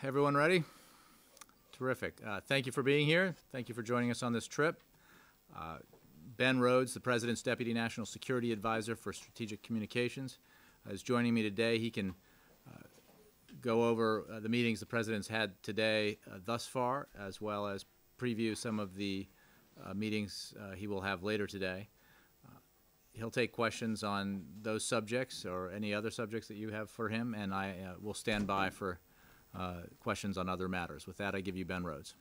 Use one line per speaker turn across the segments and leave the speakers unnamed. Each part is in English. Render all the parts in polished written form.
Everyone ready? Terrific. Thank you for being here. Thank you for joining us on this trip. Ben Rhodes, the President's Deputy National Security Advisor for Strategic Communications, is joining me today. He can go over the meetings the President's had today thus far, as well as preview some of the meetings he will have later today. He'll take questions on those subjects or any other subjects that you have for him, and I will stand by for questions on other matters. With that, I give you Ben Rhodes.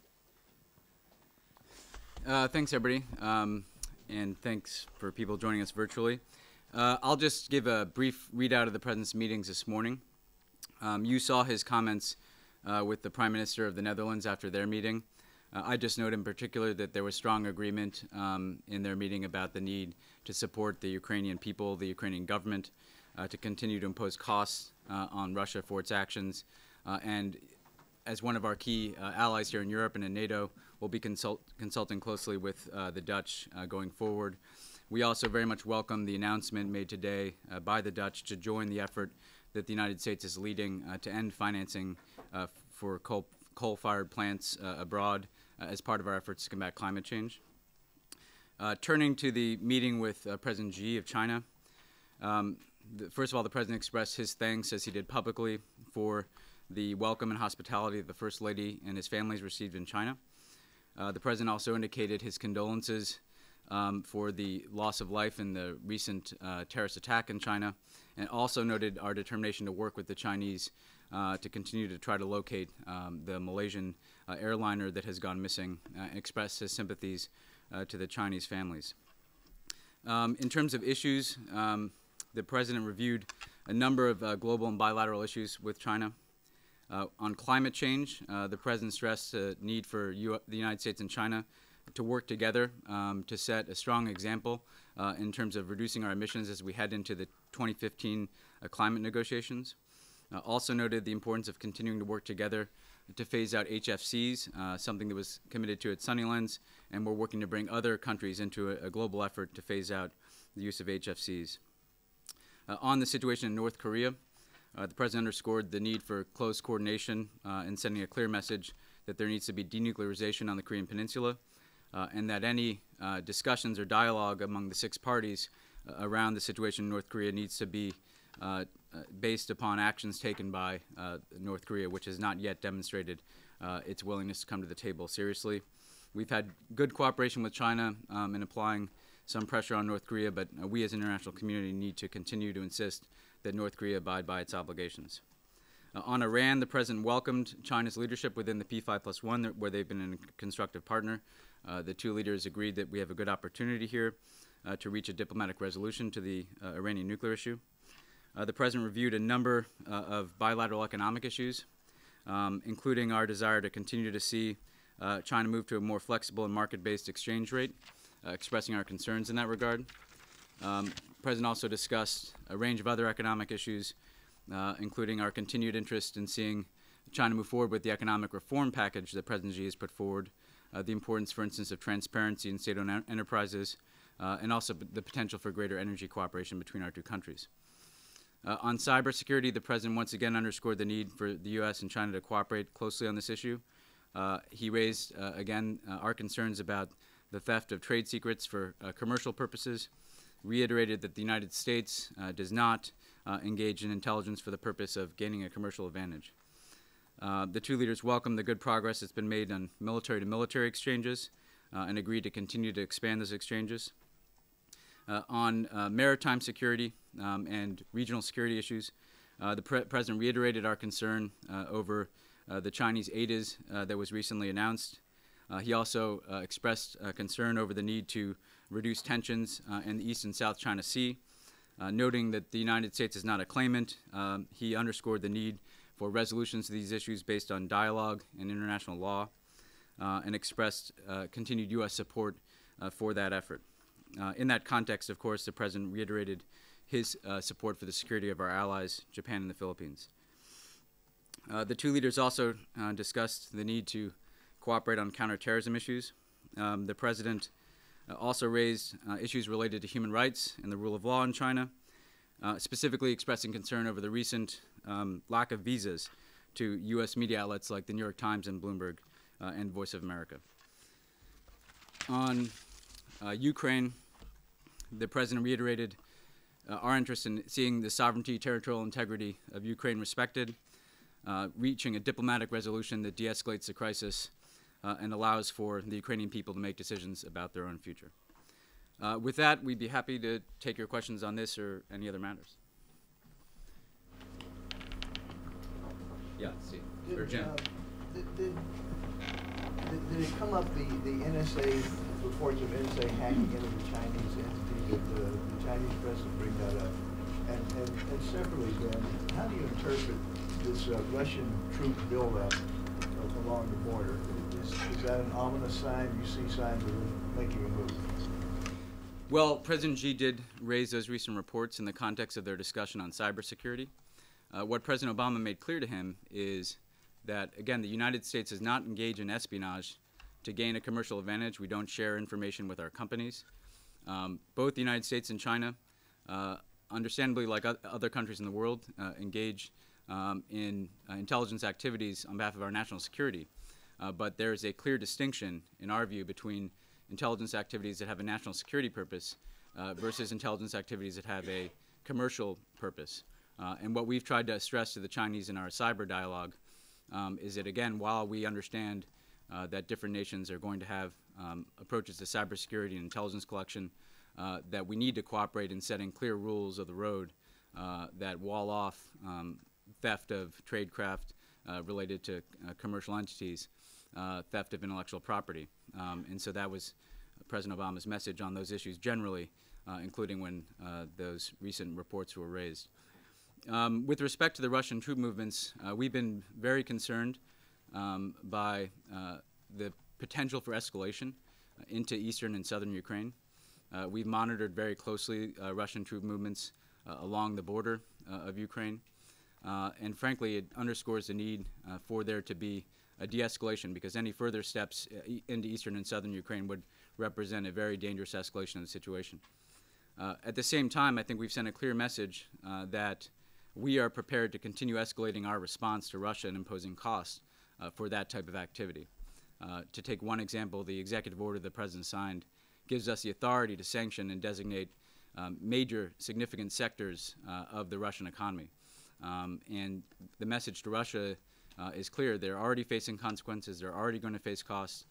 Thanks, everybody, and thanks for people joining us virtually. I'll just give a brief readout of the President's meetings this morning. You saw his comments with the Prime Minister of the Netherlands after their meeting. I just note in particular that there was strong agreement in their meeting about the need to support the Ukrainian people, the Ukrainian government, to continue to impose costs on Russia for its actions. And as one of our key allies here in Europe and in NATO, we'll be consulting closely with the Dutch going forward. We also very much welcome the announcement made today by the Dutch to join the effort that the United States is leading to end financing for coal-fired plants abroad as part of our efforts to combat climate change. Turning to the meeting with President Xi of China, first of all, the President expressed his thanks, as he did publicly, for the welcome and hospitality that the First Lady and his families received in China. The President also indicated his condolences for the loss of life in the recent terrorist attack in China, and also noted our determination to work with the Chinese to continue to try to locate the Malaysian airliner that has gone missing, and expressed his sympathies to the Chinese families. In terms of issues, the President reviewed a number of global and bilateral issues with China. On climate change, the President stressed the need for the United States and China to work together to set a strong example in terms of reducing our emissions as we head into the 2015 climate negotiations. Also noted the importance of continuing to work together to phase out HFCs, something that was committed to at Sunnylands, and we're working to bring other countries into a global effort to phase out the use of HFCs. On the situation in North Korea, the President underscored the need for close coordination in sending a clear message that there needs to be denuclearization on the Korean Peninsula, and that any discussions or dialogue among the 6 parties around the situation in North Korea needs to be based upon actions taken by North Korea, which has not yet demonstrated its willingness to come to the table seriously. We've had good cooperation with China in applying some pressure on North Korea, but we as an international community need to continue to insist that North Korea abide by its obligations. On Iran, the President welcomed China's leadership within the P5+1, where they've been a constructive partner. The 2 leaders agreed that we have a good opportunity here to reach a diplomatic resolution to the Iranian nuclear issue. The President reviewed a number of bilateral economic issues, including our desire to continue to see China move to a more flexible and market-based exchange rate, expressing our concerns in that regard. The President also discussed a range of other economic issues, including our continued interest in seeing China move forward with the economic reform package that President Xi has put forward, the importance, for instance, of transparency in state-owned enterprises, and also the potential for greater energy cooperation between our 2 countries. On cybersecurity, the President once again underscored the need for the U.S. and China to cooperate closely on this issue. He raised, again, our concerns about the theft of trade secrets for commercial purposes, reiterated that the United States does not engage in intelligence for the purpose of gaining a commercial advantage. The 2 leaders welcomed the good progress that's been made on military-to-military exchanges and agreed to continue to expand those exchanges. On maritime security and regional security issues, the President reiterated our concern over the Chinese ADIZ that was recently announced. He also expressed concern over the need to reduce tensions in the East and South China Sea, noting that the United States is not a claimant. He underscored the need for resolutions to these issues based on dialogue and international law, and expressed continued U.S. support for that effort. In that context, of course, the President reiterated his support for the security of our allies, Japan and the Philippines. The 2 leaders also discussed the need to cooperate on counterterrorism issues. The President also raised issues related to human rights and the rule of law in China, specifically expressing concern over the recent lack of visas to U.S. media outlets like the New York Times and Bloomberg and Voice of America. On Ukraine, the President reiterated our interest in seeing the sovereignty, territorial integrity of Ukraine respected, reaching a diplomatic resolution that de-escalates the crisis and allows for the Ukrainian people to make decisions about their own future. With that, we'd be happy to take your questions on this or any other matters. Yeah, see. Or Jim.
Did it come up, the NSA, reports of NSA hacking into the Chinese entity, that the Chinese press will bring that up? And separately, Ben, how do you interpret this Russian troop buildup along the border? Is that an ominous sign? You see signs of them making a move?
Well, President Xi did raise those recent reports in the context of their discussion on cybersecurity. What President Obama made clear to him is that, again, the United States does not engage in espionage to gain a commercial advantage. We don't share information with our companies. Both the United States and China, understandably like other countries in the world, engage in intelligence activities on behalf of our national security. But there is a clear distinction, in our view, between intelligence activities that have a national security purpose versus intelligence activities that have a commercial purpose. And what we've tried to stress to the Chinese in our cyber dialogue is that, again, while we understand that different nations are going to have approaches to cybersecurity and intelligence collection, that we need to cooperate in setting clear rules of the road that wall off theft of tradecraft related to commercial entities, theft of intellectual property. And so that was President Obama's message on those issues generally, including when those recent reports were raised. With respect to the Russian troop movements, we've been very concerned by the potential for escalation into eastern and southern Ukraine. We've monitored very closely Russian troop movements along the border of Ukraine. And frankly, it underscores the need for there to be a de-escalation, because any further steps into eastern and southern Ukraine would represent a very dangerous escalation of the situation. At the same time, I think we've sent a clear message that we are prepared to continue escalating our response to Russia and imposing costs for that type of activity. To take one example, the executive order the President signed gives us the authority to sanction and designate major significant sectors of the Russian economy. And the message to Russia is clear. They're already facing consequences. They're already going to face costs.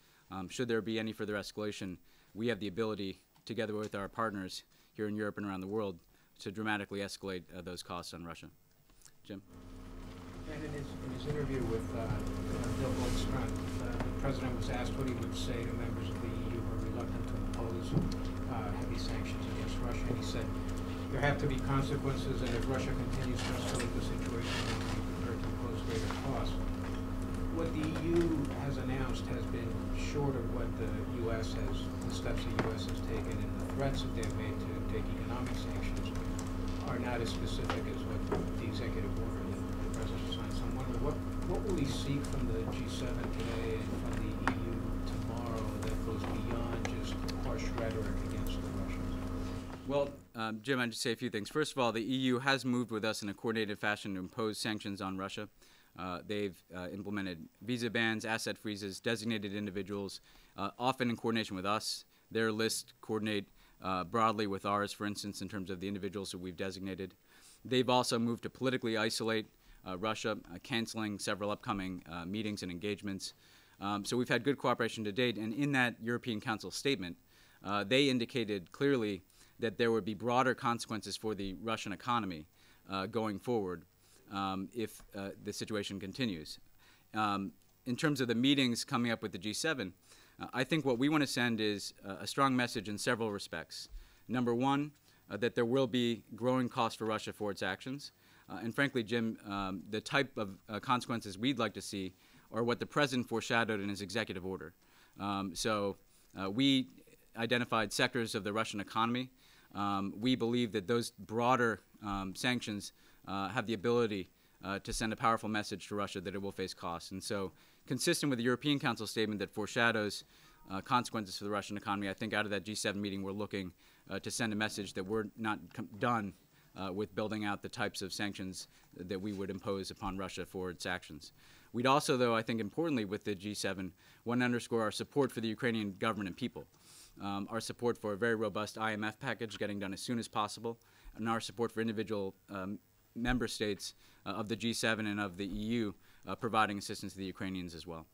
Should there be any further escalation, we have the ability, together with our partners here in Europe and around the world, to dramatically escalate those costs on Russia. Jim?
And in his interview with Bill Goldstrand, the President was asked what he would say to members of the EU who are reluctant to impose heavy sanctions against Russia. And he said, there have to be consequences, and if Russia continues to escalate the situation, we have to be prepared to impose greater costs. What the EU has announced has been short of what the steps the U.S. has taken, and the threats that they've made to take economic sanctions are not as specific as what the executive order that the President signed. So I'm wondering, what will we see from the G7 today and from the EU tomorrow that goes beyond just harsh rhetoric against the Russians?
Well, Jim, I'd just say a few things. First of all, the EU has moved with us in a coordinated fashion to impose sanctions on Russia. They've implemented visa bans, asset freezes, designated individuals, often in coordination with us. Their lists coordinate broadly with ours, for instance, in terms of the individuals that we've designated. They've also moved to politically isolate Russia, canceling several upcoming meetings and engagements. So we've had good cooperation to date. And in that European Council statement, they indicated clearly that there would be broader consequences for the Russian economy going forward if the situation continues. In terms of the meetings coming up with the G7, I think what we want to send is a strong message in several respects. Number one, that there will be growing costs for Russia for its actions. And frankly, Jim, the type of consequences we'd like to see are what the President foreshadowed in his executive order. We identified sectors of the Russian economy. We believe that those broader sanctions have the ability to send a powerful message to Russia that it will face costs. And so, consistent with the European Council statement that foreshadows consequences for the Russian economy, I think out of that G7 meeting we're looking to send a message that we're not done with building out the types of sanctions that we would impose upon Russia for its actions. We'd also, though, I think importantly with the G7, want to underscore our support for the Ukrainian government and people, our support for a very robust IMF package getting done as soon as possible, and our support for individual member states of the G7 and of the EU providing assistance to the Ukrainians as well.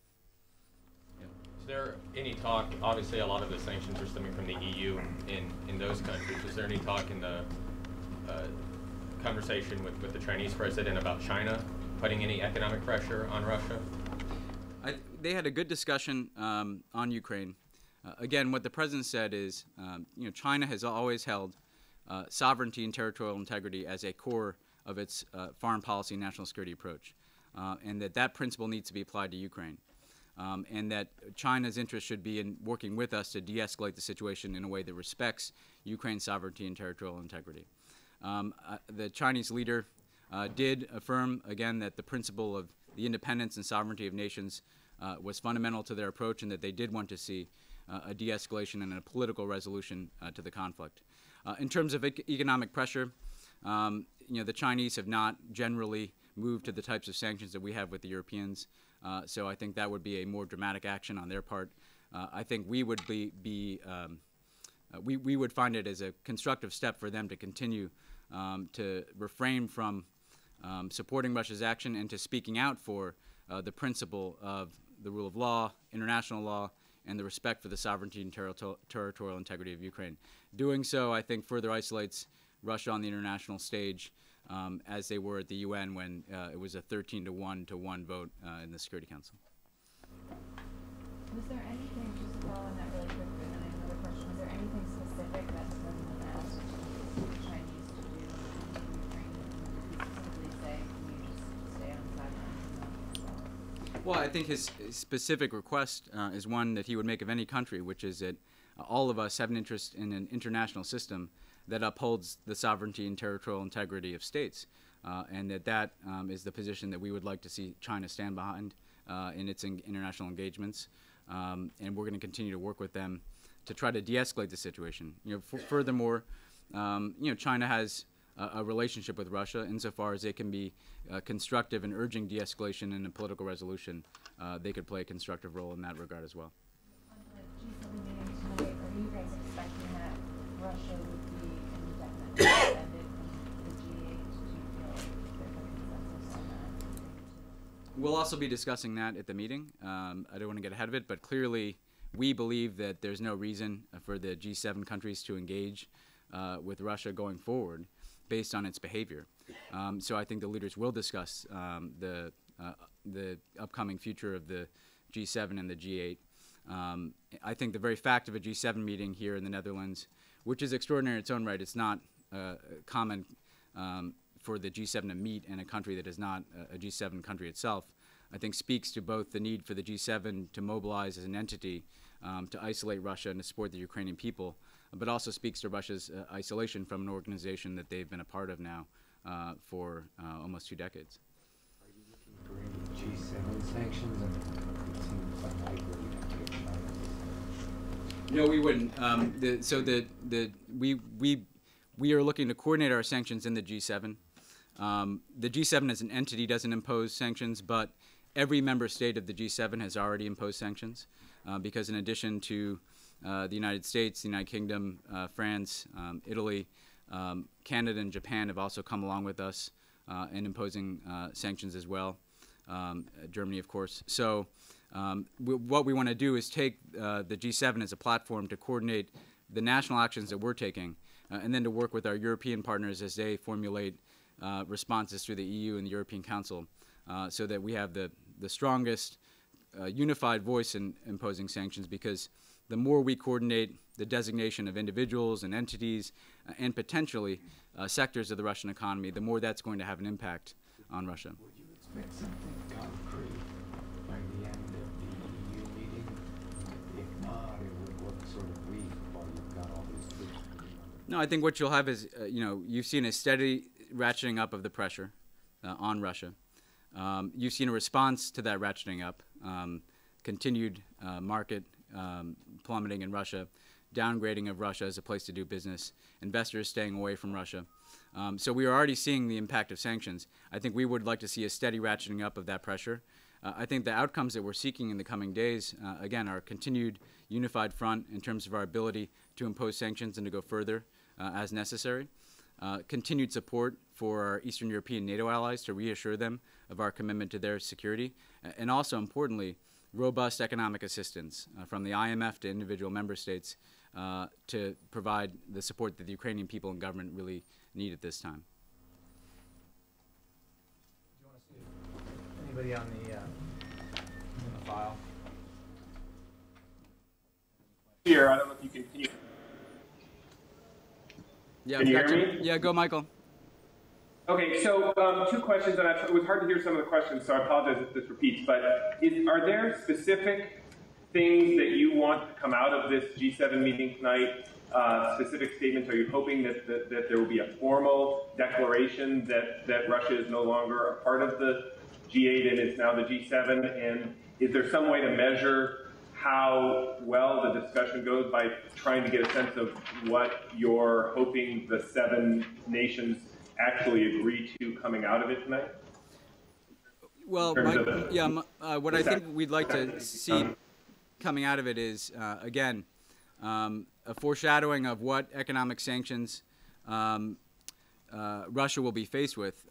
Is there any talk, obviously a lot of the sanctions are stemming from the EU in those countries, is there any talk in the conversation with the Chinese president about China putting any economic pressure on Russia?
They had a good discussion on Ukraine. Again, what the president said is, China has always held sovereignty and territorial integrity as a core of its foreign policy and national security approach, and that principle needs to be applied to Ukraine. And that China's interest should be in working with us to de-escalate the situation in a way that respects Ukraine's sovereignty and territorial integrity. The Chinese leader did affirm, again, that the principle of the independence and sovereignty of nations was fundamental to their approach, and that they did want to see a de-escalation and a political resolution to the conflict. In terms of economic pressure, the Chinese have not generally moved to the types of sanctions that we have with the Europeans. So I think that would be a more dramatic action on their part. I think we would we would find it as a constructive step for them to continue to refrain from supporting Russia's action and to speaking out for the principle of the rule of law, international law, and the respect for the sovereignty and territorial integrity of Ukraine. Doing so, I think, further isolates Russia on the international stage, as they were at the UN when it was a 13-1 vote in the Security Council.
Was there anything, just to follow on that really quickly, and then I have another question, was there anything specific that the President asked the Chinese to do in Ukraine? Did he specifically say, can you just stay on the sidelines and not?
Well, I think his specific request is one that he would make of any country, which is that all of us have an interest in an international system that upholds the sovereignty and territorial integrity of states, and that is the position that we would like to see China stand behind in its international engagements, and we're going to continue to work with them to try to de-escalate the situation. Furthermore, China has a relationship with Russia insofar as they can be constructive in urging de-escalation and a political resolution. They could play a constructive role in that regard as well.
On the G7 meeting tonight, are you guys expecting that Russia would be indefinitely suspended from the G8? Do you feel like there's a consensus on that?
We'll also be discussing that at the meeting. I don't want to get ahead of it, but clearly we believe that there's no reason for the G7 countries to engage with Russia going forward based on its behavior. So I think the leaders will discuss the upcoming future of the G7 and the G8. I think the very fact of a G7 meeting here in the Netherlands, which is extraordinary in its own right, it's not common for the G7 to meet in a country that is not a G7 country itself, I think speaks to both the need for the G7 to mobilize as an entity to isolate Russia and to support the Ukrainian people, but also speaks to Russia's isolation from an organization that they've been a part of now for almost 2 decades.
Are you looking for any G7 sanctions? And it seems unlikely you'd have to get China.
No, we wouldn't. We are looking to coordinate our sanctions in the G7. The G7 as an entity doesn't impose sanctions, but every member state of the G7 has already imposed sanctions because in addition to the United States, the United Kingdom, France, Italy, Canada and Japan have also come along with us in imposing sanctions as well, Germany, of course. So what we want to do is take the G7 as a platform to coordinate the national actions that we're taking and then to work with our European partners as they formulate responses through the EU and the European Council so that we have the strongest unified voice in imposing sanctions, because the more we coordinate the designation of individuals and entities and potentially sectors of the Russian economy, the more that's going to have an impact on Russia.
Would you expect something concrete by the end of the EU meeting? If not, what sort of week while you've got all these troops?
No, I think what you'll have is, you've seen a steady ratcheting up of the pressure on Russia. You've seen a response to that ratcheting up, continued market plummeting in Russia, downgrading of Russia as a place to do business, investors staying away from Russia. So we are already seeing the impact of sanctions. I think we would like to see a steady ratcheting up of that pressure. I think the outcomes that we're seeking in the coming days, again, are a continued unified front in terms of our ability to impose sanctions and to go further as necessary. Continued support for our Eastern European NATO allies to reassure them of our commitment to their security, and also, importantly, robust economic assistance from the IMF to individual member states to provide the support that the Ukrainian people and government really need at this time.
Do you want to see anybody on the in the file?
Here, I don't know if you can
Yeah,
can you hear me?
Yeah, go, Michael.
Okay, so 2 questions, and it was hard to hear some of the questions, so I apologize if this repeats, but are there specific things that you want to come out of this G7 meeting tonight, specific statements? Are you hoping that there will be a formal declaration that Russia is no longer a part of the G8 and is now the G7? And is there some way to measure how well the discussion goes by trying to get a sense of what you're hoping the 7 nations actually agree to coming out of it tonight?
Well, what I think we'd like to see coming out of it is, again, a foreshadowing of what economic sanctions Russia will be faced with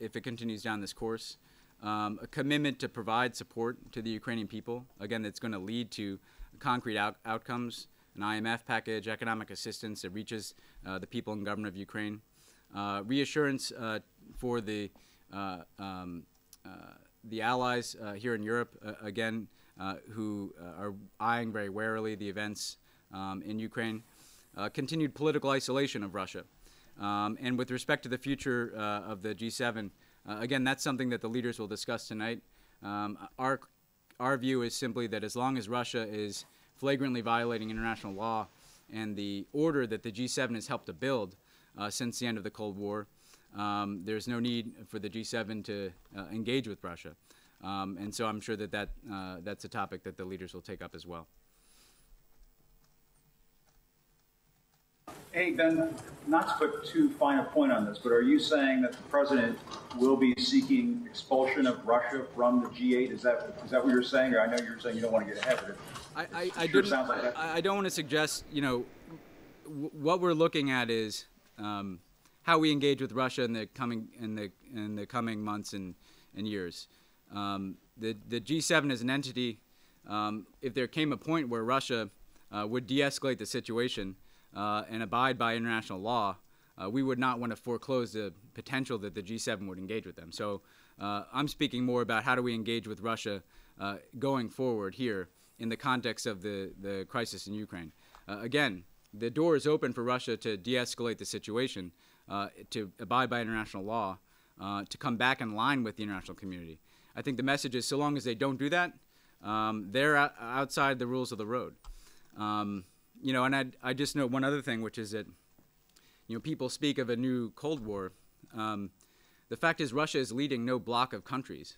if it continues down this course. A commitment to provide support to the Ukrainian people, again, that's going to lead to concrete outcomes, an IMF package, economic assistance that reaches the people and government of Ukraine, reassurance for the allies here in Europe, again, who are eyeing very warily the events in Ukraine, continued political isolation of Russia. And with respect to the future of the G7, again, that's something that the leaders will discuss tonight. Our view is simply that as long as Russia is flagrantly violating international law and the order that the G7 has helped to build since the end of the Cold War, there's no need for the G7 to engage with Russia. And so I'm sure that that's a topic that the leaders will take up as well.
Hey, Ben, not to put too fine a point on this, but are you saying that the president will be seeking expulsion of Russia from the G8? Is that what you're saying? Or I know you're saying you don't want to get ahead of it.
I don't want to suggest, what we're looking at is how we engage with Russia in the coming months and years. The G7 is an entity. If there came a point where Russia would de-escalate the situation and abide by international law, we would not want to foreclose the potential that the G7 would engage with them. So I'm speaking more about how do we engage with Russia going forward here in the context of the crisis in Ukraine. Again, the door is open for Russia to de-escalate the situation, to abide by international law, to come back in line with the international community. I think the message is so long as they don't do that, they're outside the rules of the road. And I just note one other thing, which is that, people speak of a new Cold War. The fact is Russia is leading no bloc of countries.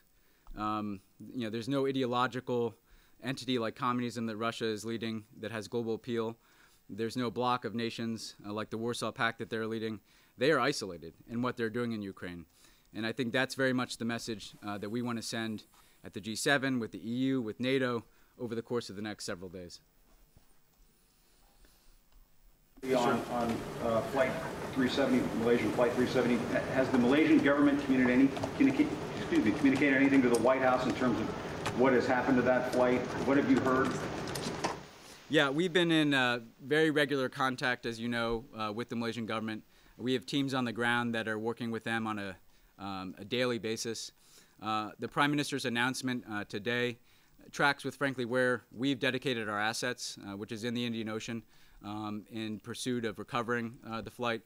There's no ideological entity like communism that Russia is leading that has global appeal. There's no bloc of nations like the Warsaw Pact that they're leading. They are isolated in what they're doing in Ukraine. And I think that's very much the message that we want to send at the G7, with the EU, with NATO, over the course of the next several days.
On Flight 370, Malaysian Flight 370, has the Malaysian government communicated anything to the White House in terms of what has happened to that flight? What have you heard?
Yeah, we've been in very regular contact, as you know, with the Malaysian government. We have teams on the ground that are working with them on a daily basis. The Prime Minister's announcement today tracks with, frankly, where we've dedicated our assets, which is in the Indian Ocean, in pursuit of recovering the flight.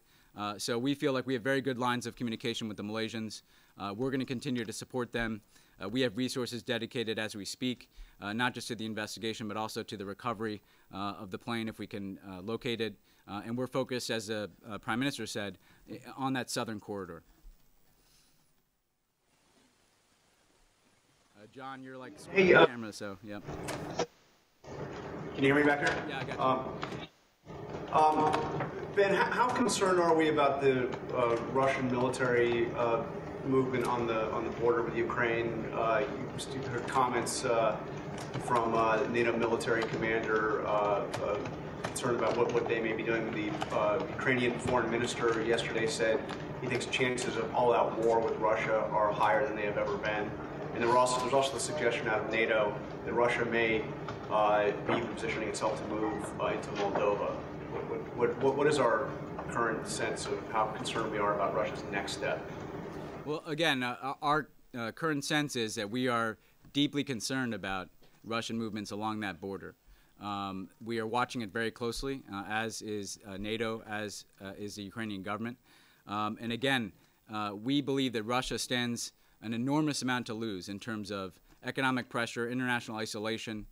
So we feel like we have very good lines of communication with the Malaysians. We're going to continue to support them. We have resources dedicated as we speak, not just to the investigation, but also to the recovery of the plane if we can locate it. And we're focused, as the Prime Minister said, on that southern corridor. John, you're like
hey,
the camera, so yeah.
Can you hear me back here?
Yeah, I got you.
Ben, how concerned are we about the Russian military movement on the border with Ukraine? You heard comments from NATO military commander concerned about what they may be doing. The Ukrainian foreign minister yesterday said he thinks chances of all-out war with Russia are higher than they have ever been. And there's also the suggestion out of NATO that Russia may be positioning itself to move into Moldova. What is our current sense of how concerned we are about Russia's next step?
Well, again, our current sense is that we are deeply concerned about Russian movements along that border. We are watching it very closely, as is NATO, as is the Ukrainian government. And again, we believe that Russia stands an enormous amount to lose in terms of economic pressure, international isolation,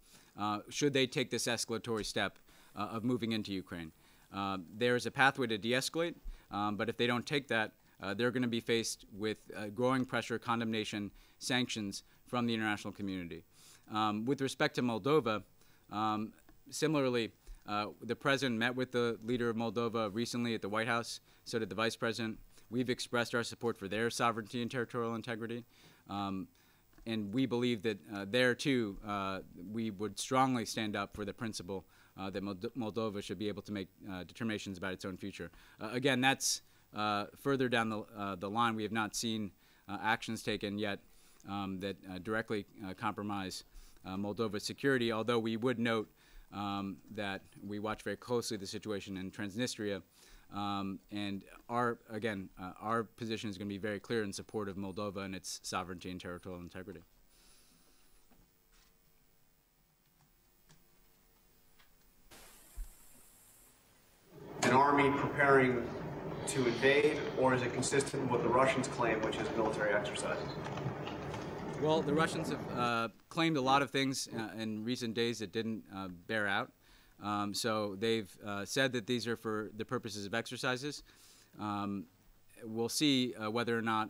should they take this escalatory step of moving into Ukraine. There is a pathway to de-escalate, but if they don't take that, they're going to be faced with growing pressure, condemnation, sanctions from the international community. With respect to Moldova, similarly, the president met with the leader of Moldova recently at the White House, so did the vice president. We've expressed our support for their sovereignty and territorial integrity. And we believe that there, too, we would strongly stand up for the principle that Moldova should be able to make determinations about its own future. Again, that's further down the line. We have not seen actions taken yet that directly compromise Moldova's security, although we would note that we watch very closely the situation in Transnistria. And our position is going to be very clear in support of Moldova and its sovereignty and territorial integrity.
An army preparing to invade, or is it consistent with what the Russians claim, which is military exercises?
Well, the Russians have claimed a lot of things in recent days that didn't bear out. So they've said that these are for the purposes of exercises. We'll see whether or not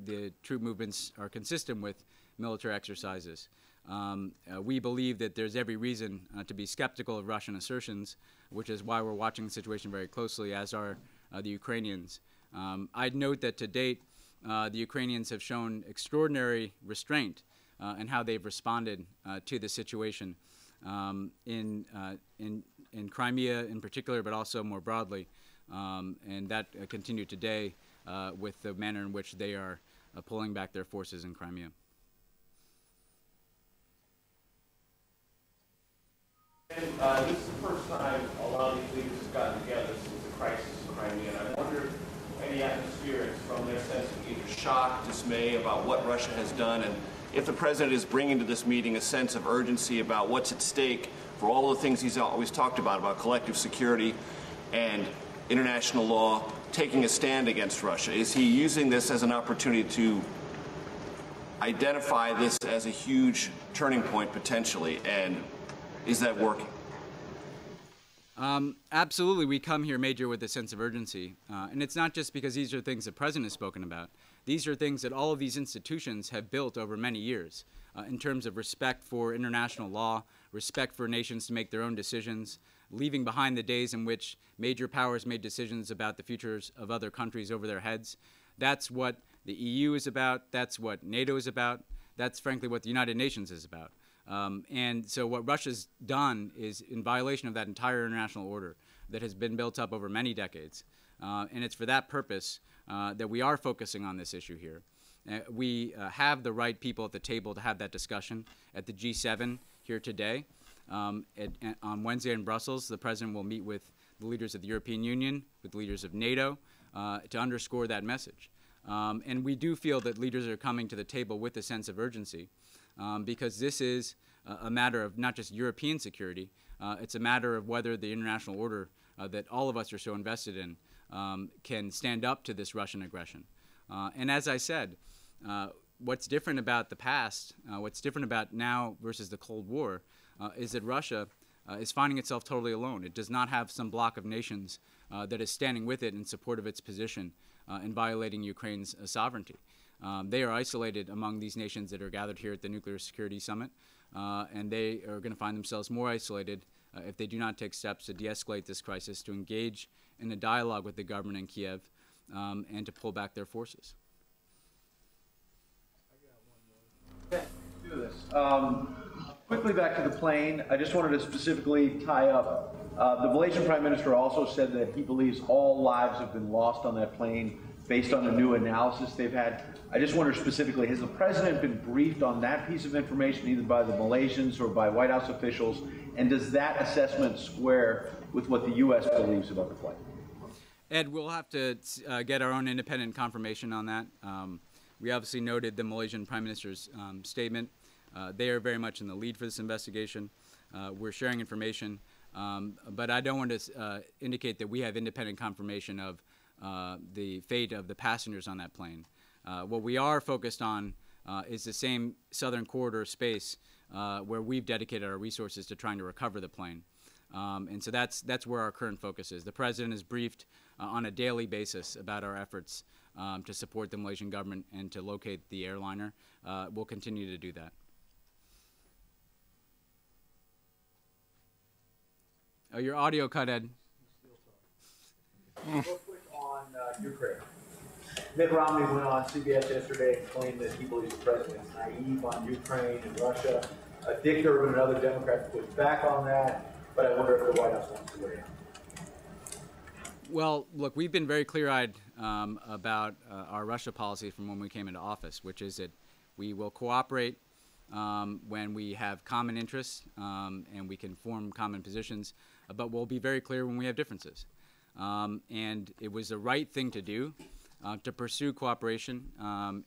the troop movements are consistent with military exercises. We believe that there's every reason to be skeptical of Russian assertions, which is why we're watching the situation very closely, as are the Ukrainians. I'd note that to date, the Ukrainians have shown extraordinary restraint in how they've responded to the situation. In Crimea in particular, but also more broadly, and that continued today with the manner in which they are pulling back their forces in Crimea.
And this is the first time a lot of these leaders have gotten together since the crisis in Crimea, and I wonder any atmospherics from their sense of either shock, dismay about what Russia has done, and if the president is bringing to this meeting a sense of urgency about what's at stake for all the things he's always talked about collective security and international law, taking a stand against Russia. Is he using this as an opportunity to identify this as a huge turning point potentially, and is that working?
Absolutely. We come here, Major, with a sense of urgency. And it's not just because these are things the president has spoken about. These are things that all of these institutions have built over many years in terms of respect for international law, respect for nations to make their own decisions, leaving behind the days in which major powers made decisions about the futures of other countries over their heads. That's what the EU is about. That's what NATO is about. That's, frankly, what the United Nations is about. And so what Russia's done is in violation of that entire international order that has been built up over many decades. And it's for that purpose that we are focusing on this issue here. We have the right people at the table to have that discussion at the G7 here today. On Wednesday in Brussels, the president will meet with the leaders of the European Union, with leaders of NATO, to underscore that message. And we do feel that leaders are coming to the table with a sense of urgency. Because this is a matter of not just European security, it's a matter of whether the international order that all of us are so invested in can stand up to this Russian aggression. And as I said, what's different about the past, what's different about now versus the Cold War, is that Russia is finding itself totally alone. It does not have some block of nations that is standing with it in support of its position in violating Ukraine's sovereignty. They are isolated among these nations that are gathered here at the Nuclear Security Summit, and they are going to find themselves more isolated if they do not take steps to de-escalate this crisis, to engage in a dialogue with the government in Kiev, and to pull back their forces.
Do this. Quickly back to the plane. I just wanted to specifically tie up. The Malaysian Prime Minister also said that he believes all lives have been lost on that plane based on the new analysis they've had. I just wonder specifically, has the President been briefed on that piece of information either by the Malaysians or by White House officials? And does that assessment square with what the U.S. believes about the flight?
Ed, we'll have to get our own independent confirmation on that. We obviously noted the Malaysian Prime Minister's statement. They are very much in the lead for this investigation. We're sharing information, but I don't want to indicate that we have independent confirmation of the fate of the passengers on that plane. What we are focused on is the same southern corridor space where we've dedicated our resources to trying to recover the plane. And so that's where our current focus is. The President is briefed on a daily basis about our efforts to support the Malaysian government and to locate the airliner. We'll continue to do that. Oh, your audio cut, Ed.
Real quick on Ukraine. Mitt Romney went on CBS yesterday and claimed that he believes the president is naive on Ukraine and Russia. Dick Durbin and other Democrats pushed back on that, but I wonder if the White House wants to weigh in.
Well, look, we've been very clear-eyed about our Russia policy from when we came into office, which is that we will cooperate when we have common interests and we can form common positions, but we'll be very clear when we have differences. And it was the right thing to do to pursue cooperation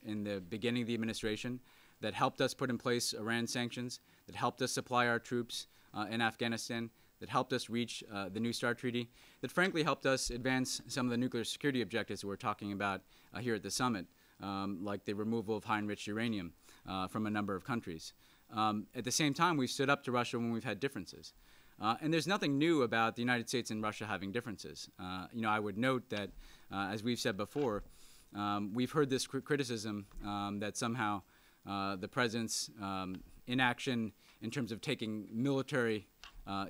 in the beginning of the administration that helped us put in place Iran sanctions, that helped us supply our troops in Afghanistan, that helped us reach the New START Treaty, that frankly helped us advance some of the nuclear security objectives that we're talking about here at the summit, like the removal of high-enriched uranium from a number of countries. At the same time, we've stood up to Russia when we've had differences. And there's nothing new about the United States and Russia having differences. I would note that, as we've said before, we've heard this criticism that somehow the President's inaction in terms of taking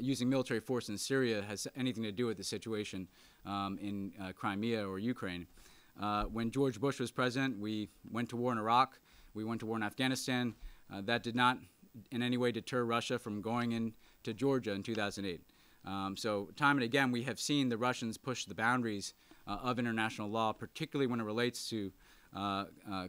using military force in Syria has anything to do with the situation in Crimea or Ukraine. When George Bush was president, we went to war in Iraq, we went to war in Afghanistan. That did not in any way deter Russia from going into Georgia in 2008. So time and again, we have seen the Russians push the boundaries of international law, particularly when it relates to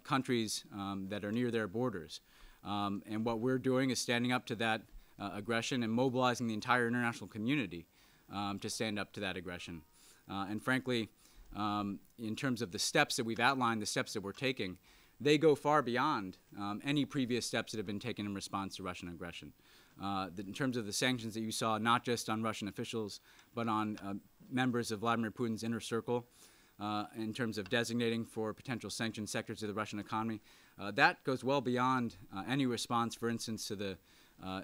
countries that are near their borders. And what we're doing is standing up to that aggression and mobilizing the entire international community to stand up to that aggression. And frankly, in terms of the steps that we've outlined, the steps that we're taking, they go far beyond any previous steps that have been taken in response to Russian aggression. In terms of the sanctions that you saw, not just on Russian officials, but on members of Vladimir Putin's inner circle, in terms of designating for potential sanctioned sectors of the Russian economy, that goes well beyond any response, for instance, to the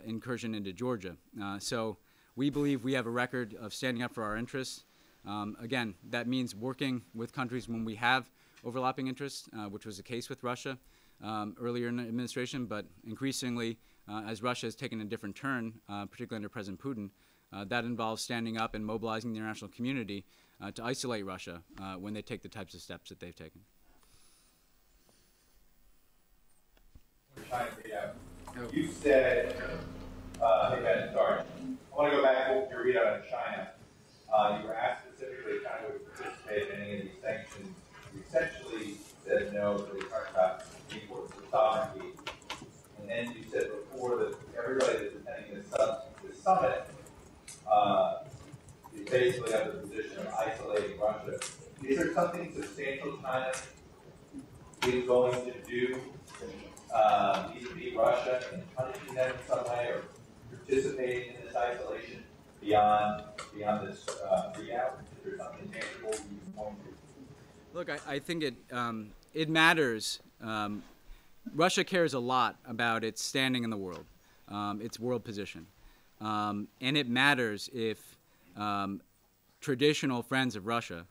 incursion into Georgia. So we believe we have a record of standing up for our interests. Again, that means working with countries when we have overlapping interests, which was the case with Russia earlier in the administration, but increasingly, as Russia has taken a different turn, particularly under President Putin, that involves standing up and mobilizing the international community to isolate Russia when they take the types of steps that they've taken.
You said, hey Ben, sorry. I want to go back to your readout on China. You were asked specifically if China would participate in any of these sanctions. You essentially said no, so you talked about imports of sovereignty. And then you said before that everybody that's attending this summit is basically have the position of isolating Russia. Is there something substantial China is going to do vis-a-vis Russia and punishing them in some way or participating in this isolation beyond this readout? Is there something tangible you can point to?
Look, I think it matters. Russia cares a lot about its standing in the world, its world position. And it matters if traditional friends of Russia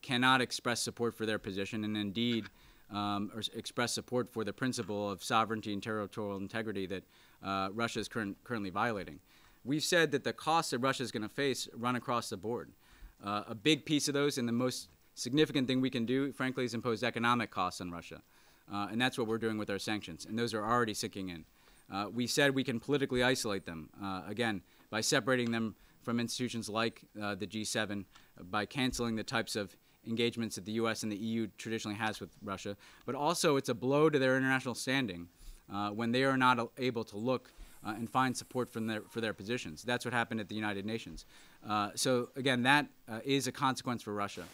cannot express support for their position and indeed or express support for the principle of sovereignty and territorial integrity that Russia is currently violating. we've said that the costs that Russia is going to face run across the board. A big piece of those, and the most significant thing we can do, frankly, is impose economic costs on Russia. And that's what we're doing with our sanctions, and those are already sinking in. We said we can politically isolate them, again, by separating them from institutions like the G7, by canceling the types of engagements that the U.S. and the EU traditionally has with Russia. But also it's a blow to their international standing when they are not able to look and find support for their positions. That's what happened at the United Nations. So again, that is a consequence for Russia.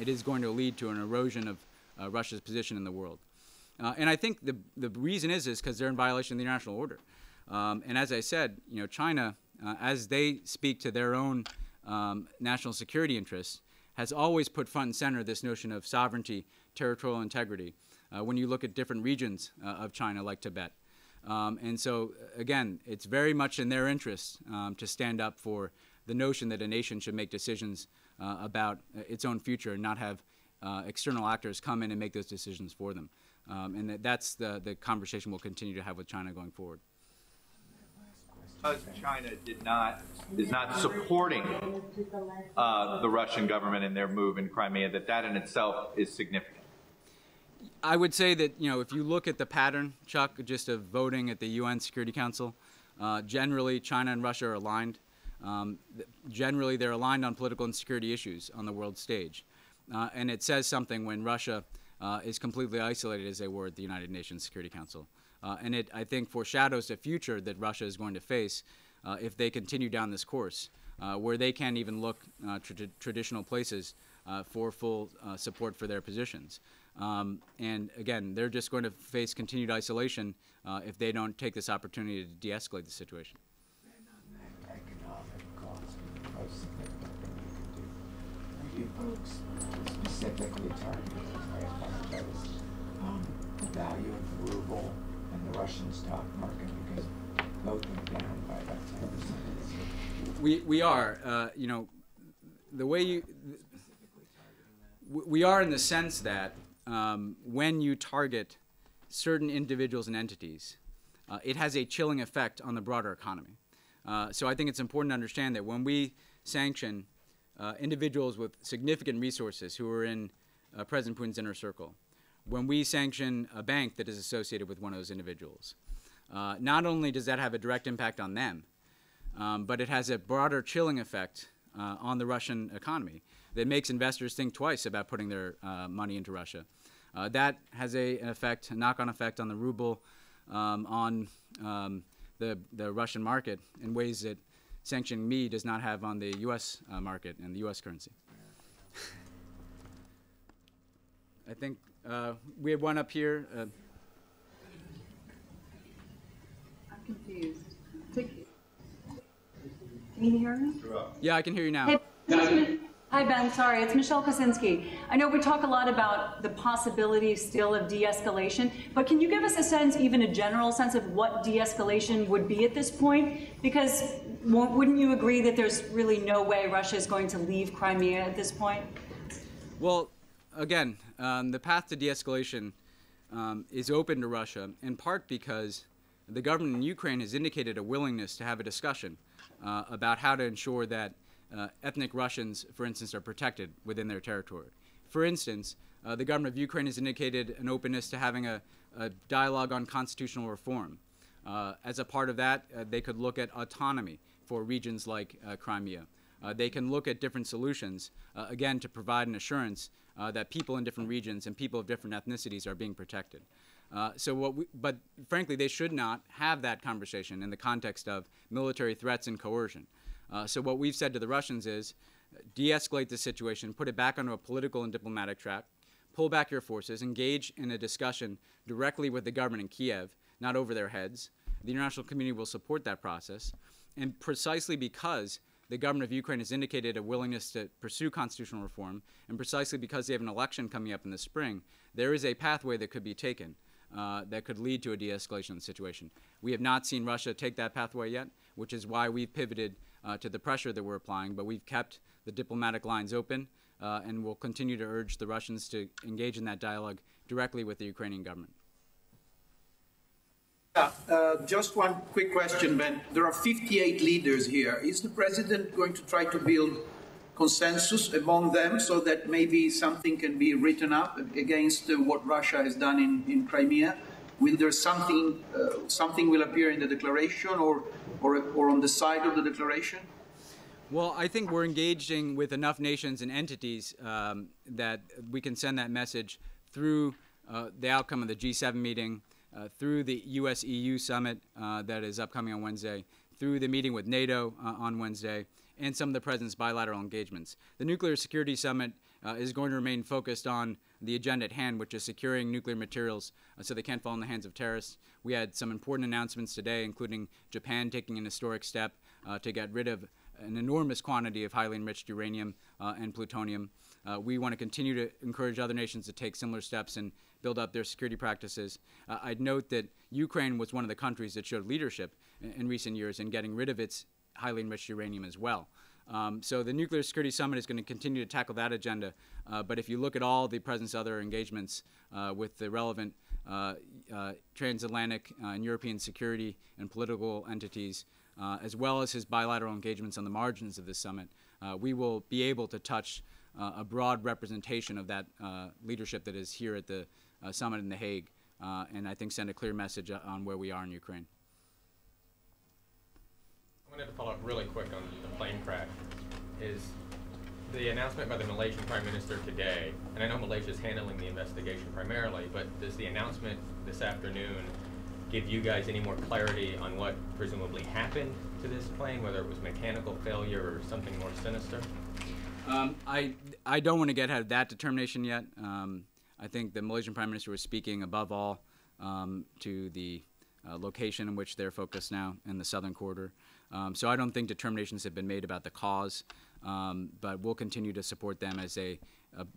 It is going to lead to an erosion of Russia's position in the world. And I think the reason is because they're in violation of the international order. And as I said, China, as they speak to their own national security interests, has always put front and center this notion of sovereignty, territorial integrity, when you look at different regions of China like Tibet. And so, again, it's very much in their interest to stand up for the notion that a nation should make decisions about its own future and not have external actors come in and make those decisions for them. And that's the conversation we'll continue to have with China going forward.
Because China is not supporting the Russian government in their move in Crimea, that in itself is significant.
I would say that, if you look at the pattern, Chuck, just of voting at the UN Security Council, generally China and Russia are aligned. Generally, they're aligned on political and security issues on the world stage. And it says something when Russia is completely isolated, as they were at the United Nations Security Council. And it, I think, foreshadows the future that Russia is going to face if they continue down this course, where they can't even look to traditional places for full support for their positions. And again, they're just going to face continued isolation if they don't take this opportunity to de-escalate the situation.
Economic costs are significant thing you can do. You folks specifically targeted, I apologize, the value of the ruble and the Russian stock market, because both went down by about 10%.
We are, the way we are in the sense that when you target certain individuals and entities, it has a chilling effect on the broader economy. So I think it's important to understand that when we sanction individuals with significant resources who are in President Putin's inner circle, when we sanction a bank that is associated with one of those individuals, not only does that have a direct impact on them, but it has a broader chilling effect on the Russian economy that makes investors think twice about putting their money into Russia. That has a knock-on effect on the ruble, on the Russian market in ways that sanctioning me does not have on the U.S. market and the U.S. currency. I think we have one up here.
I'm confused. Can you hear me?
Yeah, I can hear you now.
Hey, hi, Ben. Sorry, it's Michelle Kosinski. I know we talk a lot about the possibility still of de-escalation, but can you give us a sense, even a general sense, of what de-escalation would be at this point? Because wouldn't you agree that there's really no way Russia is going to leave Crimea at this point?
Well, again, the path to de-escalation is open to Russia, in part because the government in Ukraine has indicated a willingness to have a discussion about how to ensure that ethnic Russians, for instance, are protected within their territory. For instance, the government of Ukraine has indicated an openness to having a dialogue on constitutional reform. As a part of that, they could look at autonomy for regions like Crimea. They can look at different solutions, again, to provide an assurance that people in different regions and people of different ethnicities are being protected. But frankly, they should not have that conversation in the context of military threats and coercion. So what we've said to the Russians is, de-escalate the situation, put it back onto a political and diplomatic track, pull back your forces, engage in a discussion directly with the government in Kiev, not over their heads. The international community will support that process. And precisely because the government of Ukraine has indicated a willingness to pursue constitutional reform, and precisely because they have an election coming up in the spring, there is a pathway that could be taken that could lead to a de-escalation of the situation. We have not seen Russia take that pathway yet, which is why we've pivoted to the pressure that we're applying, but we've kept the diplomatic lines open and will continue to urge the Russians to engage in that dialogue directly with the Ukrainian government.
Just one quick question, Ben. There are 58 leaders here. Is the president going to try to build consensus among them so that maybe something can be written up against what Russia has done in Crimea? Will there something will appear in the declaration or on the side of the declaration?
Well, I think we're engaging with enough nations and entities that we can send that message through the outcome of the G7 meeting, through the US-EU summit that is upcoming on Wednesday, through the meeting with NATO on Wednesday, and some of the President's bilateral engagements. The Nuclear Security Summit is going to remain focused on the agenda at hand, which is securing nuclear materials so they can't fall in the hands of terrorists. We had some important announcements today, including Japan taking an historic step to get rid of an enormous quantity of highly enriched uranium and plutonium. We want to continue to encourage other nations to take similar steps and build up their security practices. I'd note that Ukraine was one of the countries that showed leadership in recent years in getting rid of its highly enriched uranium as well. So the Nuclear Security Summit is going to continue to tackle that agenda. But if you look at all the President's other engagements with the relevant transatlantic and European security and political entities, as well as his bilateral engagements on the margins of this summit, we will be able to touch a broad representation of that leadership that is here at the summit in The Hague, and I think send a clear message on where we are in Ukraine.
I wanted to follow up really quick on the plane crash. Is the announcement by the Malaysian Prime Minister today, and I know Malaysia is handling the investigation primarily, but does the announcement this afternoon give you guys any more clarity on what presumably happened to this plane, whether it was mechanical failure or something more sinister?
I don't want to get ahead of that determination yet. I think the Malaysian Prime Minister was speaking above all to the location in which they're focused now in the southern corridor. So I don't think determinations have been made about the cause, but we'll continue to support them as they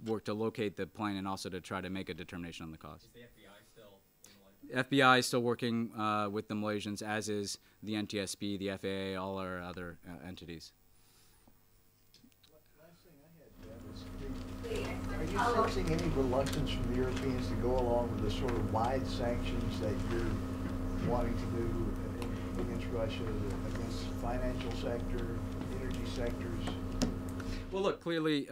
work to locate the plane and also to try to make a determination on the cause. Is the FBI still in Malaysia? FBI is still working with the Malaysians, as is the NTSB, the FAA, all our other entities.
Are you sensing any reluctance from the Europeans to go along with the sort of wide sanctions that you're wanting to do against Russia, against financial sector, energy sectors?
Well, look, clearly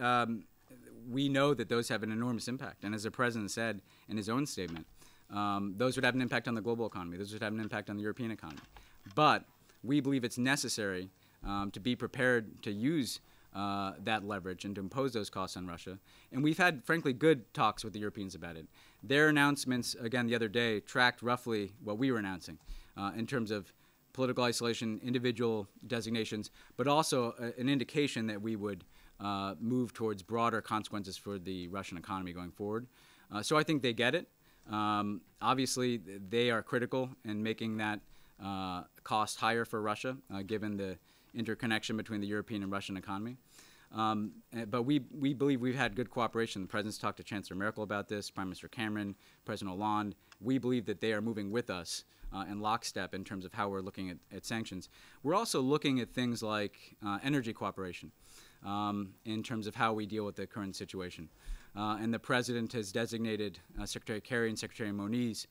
we know that those have an enormous impact. And as the President said in his own statement, those would have an impact on the global economy. Those would have an impact on the European economy. But we believe it's necessary to be prepared to use that leverage and to impose those costs on Russia. And we've had, frankly, good talks with the Europeans about it. Their announcements, again, the other day, tracked roughly what we were announcing in terms of political isolation, individual designations, but also an indication that we would move towards broader consequences for the Russian economy going forward. So I think they get it. Obviously, they are critical in making that cost higher for Russia, given the interconnection between the European and Russian economy. But we believe we've had good cooperation. The President's talked to Chancellor Merkel about this, Prime Minister Cameron, President Hollande. We believe that they are moving with us in lockstep in terms of how we're looking at sanctions. We're also looking at things like energy cooperation in terms of how we deal with the current situation. And the President has designated Secretary Kerry and Secretary Moniz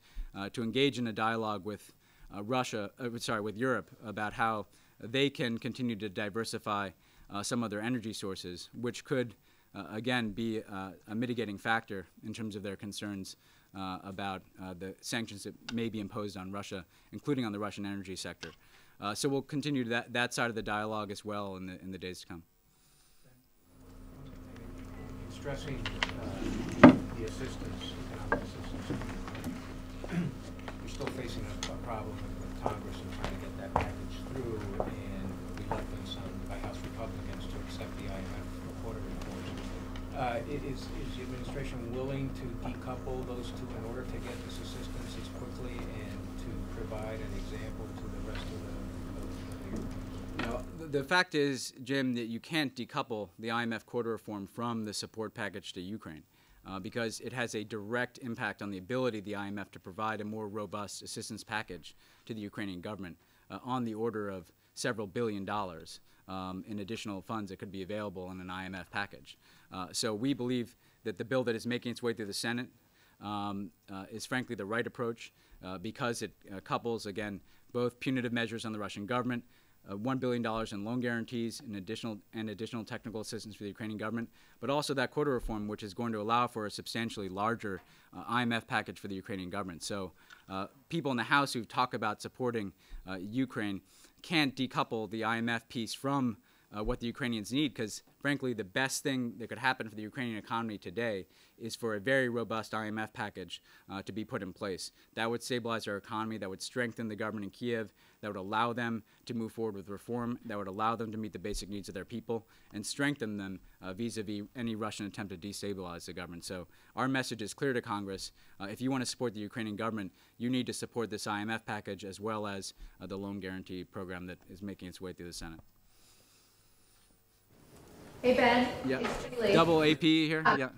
to engage in a dialogue with with Europe about how they can continue to diversify some of their energy sources, which could, again, be a mitigating factor in terms of their concerns about the sanctions that may be imposed on Russia, including on the Russian energy sector. So we'll continue that side of the dialogue as well in the days to come.
Stressing the assistance, economic assistance, you're still facing a problem with Congress and trying to get that package through, and reluctance by House Republicans to accept the IMF quarter report. Is the administration willing to decouple those two in order to get this assistance as quickly and to provide an example to the rest of the
The fact is, Jim, that you can't decouple the IMF quarter reform from the support package to Ukraine because it has a direct impact on the ability of the IMF to provide a more robust assistance package to the Ukrainian government on the order of several $billion in additional funds that could be available in an IMF package. So we believe that the bill that is making its way through the Senate is frankly the right approach because it couples, again, both punitive measures on the Russian government, $1 billion in loan guarantees and additional technical assistance for the Ukrainian government, but also that quota reform, which is going to allow for a substantially larger IMF package for the Ukrainian government. So people in the House who talk about supporting Ukraine can't decouple the IMF piece from what the Ukrainians need, because frankly the best thing that could happen for the Ukrainian economy today is for a very robust IMF package to be put in place. That would stabilize our economy, that would strengthen the government in Kiev, that would allow them to move forward with reform, that would allow them to meet the basic needs of their people, and strengthen them vis-a-vis any Russian attempt to destabilize the government. So our message is clear to Congress. If you want to support the Ukrainian government, you need to support this IMF package as well as the loan guarantee program that is making its way through the Senate.
Hey, Ben.
Yeah.
It's Julie.
Double AP here? Yeah.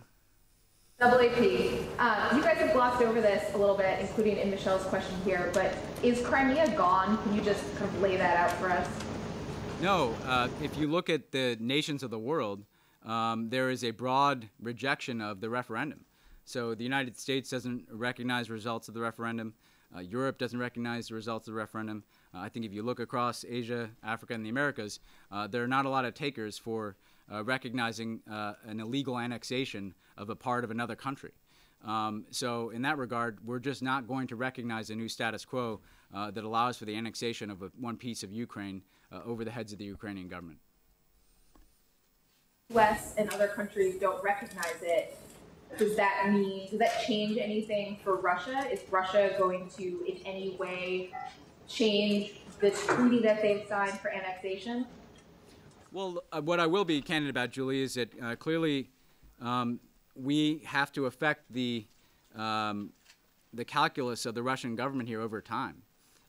Double AP. You guys have glossed over this a little bit, including in Michelle's question here, but is Crimea gone? Can you just kind of lay that out for us?
No. If you look at the nations of the world, there is a broad rejection of the referendum. So the United States doesn't recognize results of the referendum. Europe doesn't recognize the results of the referendum. I think if you look across Asia, Africa, and the Americas, there are not a lot of takers for recognizing an illegal annexation of a part of another country. So in that regard, we're just not going to recognize a new status quo that allows for the annexation of one piece of Ukraine over the heads of the Ukrainian government.
US and other countries don't recognize it. Does that change anything for Russia? Is Russia going to in any way change the treaty that they've signed for annexation?
Well, what I will be candid about, Julie, is that clearly we have to affect the calculus of the Russian government here over time.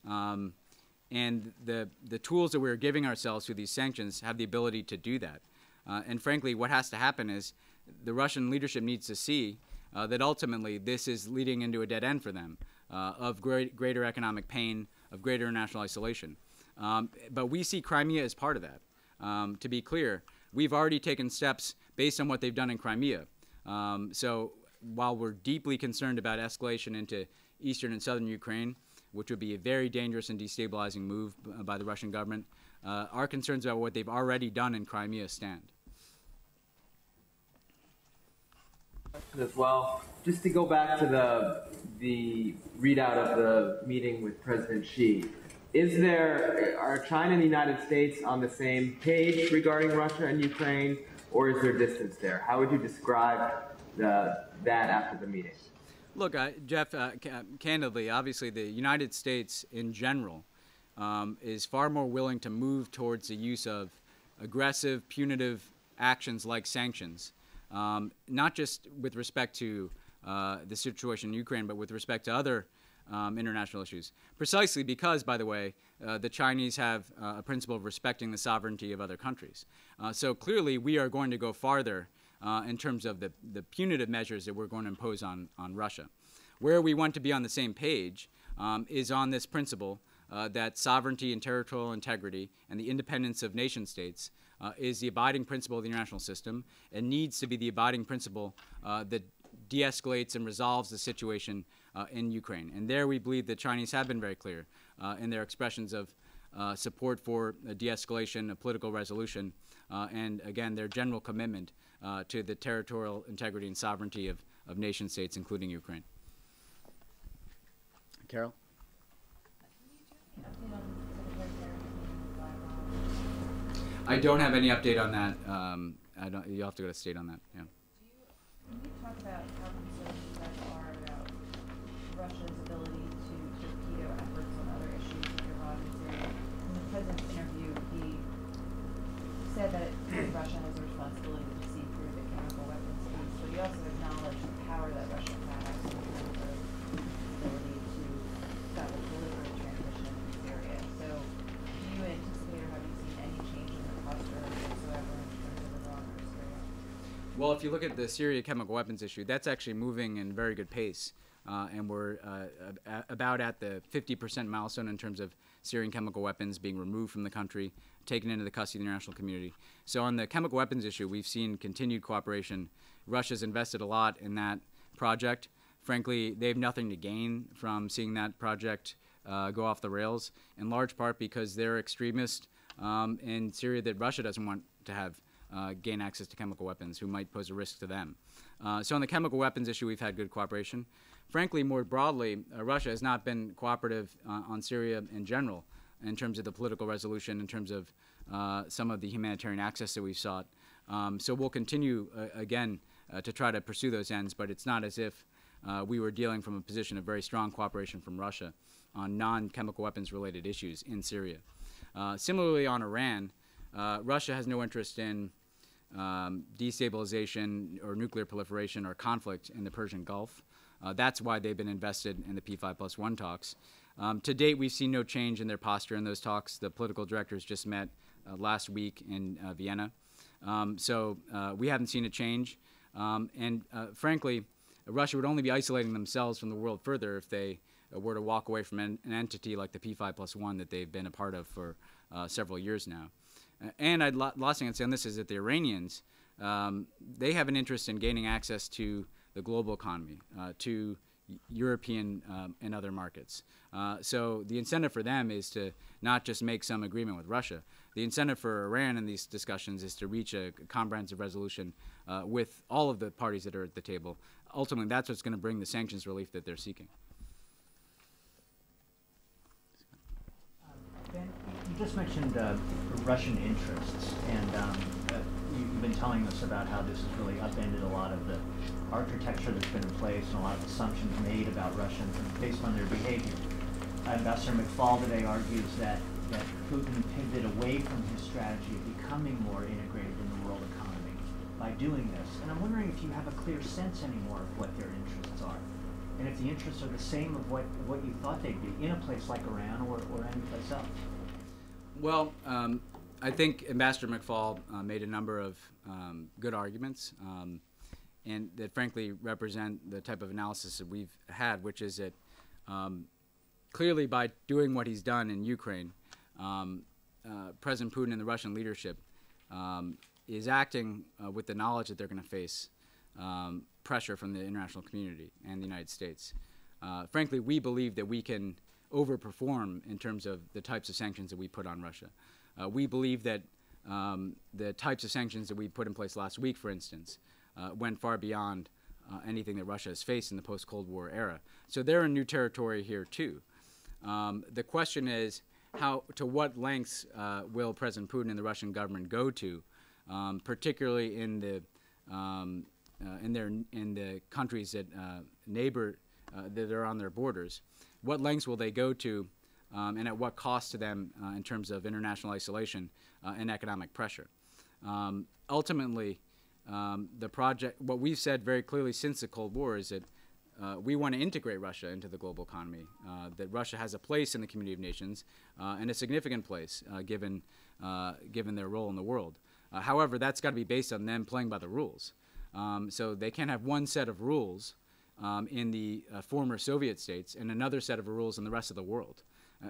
And the tools that we're giving ourselves through these sanctions have the ability to do that. And frankly, what has to happen is the Russian leadership needs to see that ultimately this is leading into a dead end for them of greater economic pain, of greater international isolation. But we see Crimea as part of that. To be clear, we've already taken steps based on what they've done in Crimea. So while we're deeply concerned about escalation into eastern and southern Ukraine, which would be a very dangerous and destabilizing move by the Russian government, our concerns about what they've already done in Crimea stand.
As well, just to go back to the readout of the meeting with President Xi, are China and the United States on the same page regarding Russia and Ukraine, or is there distance there? How would you describe that after the meeting?
Look, Jeff, candidly, obviously the United States in general is far more willing to move towards the use of aggressive, punitive actions like sanctions, not just with respect to the situation in Ukraine, but with respect to other international issues. Precisely because, by the way, the Chinese have a principle of respecting the sovereignty of other countries. So clearly we are going to go farther in terms of the punitive measures that we're going to impose on Russia. Where we want to be on the same page is on this principle that sovereignty and territorial integrity and the independence of nation states is the abiding principle of the international system and needs to be the abiding principle that de-escalates and resolves the situation in Ukraine. And there we believe the Chinese have been very clear in their expressions of support for a de-escalation, a political resolution, and again, their general commitment to the territorial integrity and sovereignty of nation states, including Ukraine. Carol? I don't have any update on that. You'll have to go to state on that. Yeah.
Can you talk about how concerned you guys are about Russia's ability to torpedo efforts on other issues like Iran and Syria? In the president's interview, he said that Russia has a responsibility to see through the chemical weapons piece, but he also acknowledged the power that Russia has in terms of ability to stop a deliberate transition in Syria. So do you anticipate or have you seen any change in the posture whatsoever in terms of Iran or Syria?
Well, if you look at the Syria chemical weapons issue, that's actually moving in very good pace. And we're about at the 50% milestone in terms of Syrian chemical weapons being removed from the country, taken into the custody of the international community. So on the chemical weapons issue, we've seen continued cooperation. Russia's invested a lot in that project. Frankly, they have nothing to gain from seeing that project go off the rails, in large part because they're extremists in Syria that Russia doesn't want to have gain access to chemical weapons who might pose a risk to them. So on the chemical weapons issue, we've had good cooperation. Frankly, more broadly, Russia has not been cooperative on Syria in general in terms of the political resolution, in terms of some of the humanitarian access that we've sought. So we'll continue, again, to try to pursue those ends, but it's not as if we were dealing from a position of very strong cooperation from Russia on non-chemical weapons-related issues in Syria. Similarly, on Iran, Russia has no interest in destabilization or nuclear proliferation or conflict in the Persian Gulf. That's why they've been invested in the P5+1 talks. To date, we've seen no change in their posture in those talks. The political directors just met last week in Vienna. So we haven't seen a change. Frankly, Russia would only be isolating themselves from the world further if they were to walk away from an entity like the P5+1 that they've been a part of for several years now. And last thing I'd say on this is that the Iranians, they have an interest in gaining access to the global economy, to European and other markets. So the incentive for them is to not just make some agreement with Russia. The incentive for Iran in these discussions is to reach a comprehensive resolution with all of the parties that are at the table. Ultimately, that's what's going to bring the sanctions relief that they're seeking.
Ben, you just mentioned Russian interests, and you've been telling us about how this has really upended a lot of the architecture that's been in place and a lot of assumptions made about Russians based on their behavior. Ambassador McFaul today argues that Putin pivoted away from his strategy of becoming more integrated in the world economy by doing this. And I'm wondering if you have a clear sense anymore of what their interests are, and if the interests are the same of what you thought they'd be in a place like Iran or any place else.
Well, I think Ambassador McFaul made a number of good arguments and that frankly represent the type of analysis that we've had, which is that clearly by doing what he's done in Ukraine, President Putin and the Russian leadership is acting with the knowledge that they're going to face pressure from the international community and the United States. Frankly, we believe that we can overperform in terms of the types of sanctions that we put on Russia. We believe that the types of sanctions that we put in place last week, for instance, went far beyond anything that Russia has faced in the post-Cold War era. So they're in new territory here, too. The question is, to what lengths will President Putin and the Russian government go to, particularly in the countries that that are on their borders? What lengths will they go to, and at what cost to them in terms of international isolation and economic pressure? Ultimately, the project, what we've said very clearly since the Cold War is that we want to integrate Russia into the global economy, that Russia has a place in the community of nations and a significant place given their role in the world. However, that's got to be based on them playing by the rules. So they can't have one set of rules in the former Soviet states and another set of rules in the rest of the world.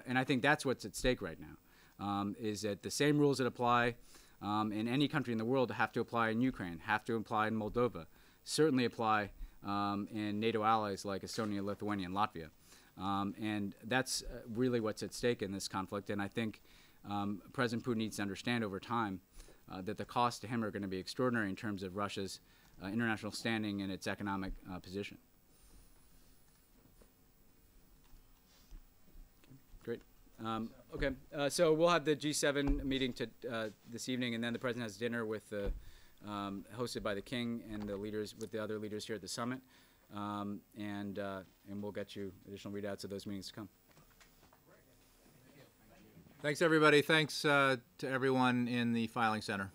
And I think that's what's at stake right now, is that the same rules that apply in any country in the world have to apply in Ukraine, have to apply in Moldova, certainly apply in NATO allies like Estonia, Lithuania, and Latvia. And that's really what's at stake in this conflict. And I think President Putin needs to understand over time that the costs to him are going to be extraordinary in terms of Russia's international standing and its economic position. Great. Okay, so we'll have the G7 meeting this evening, and then the President has dinner with hosted by the King and the leaders, with the other leaders here at the summit, and we'll get you additional readouts of those meetings to come.
Thanks, everybody. Thanks to everyone in the filing center.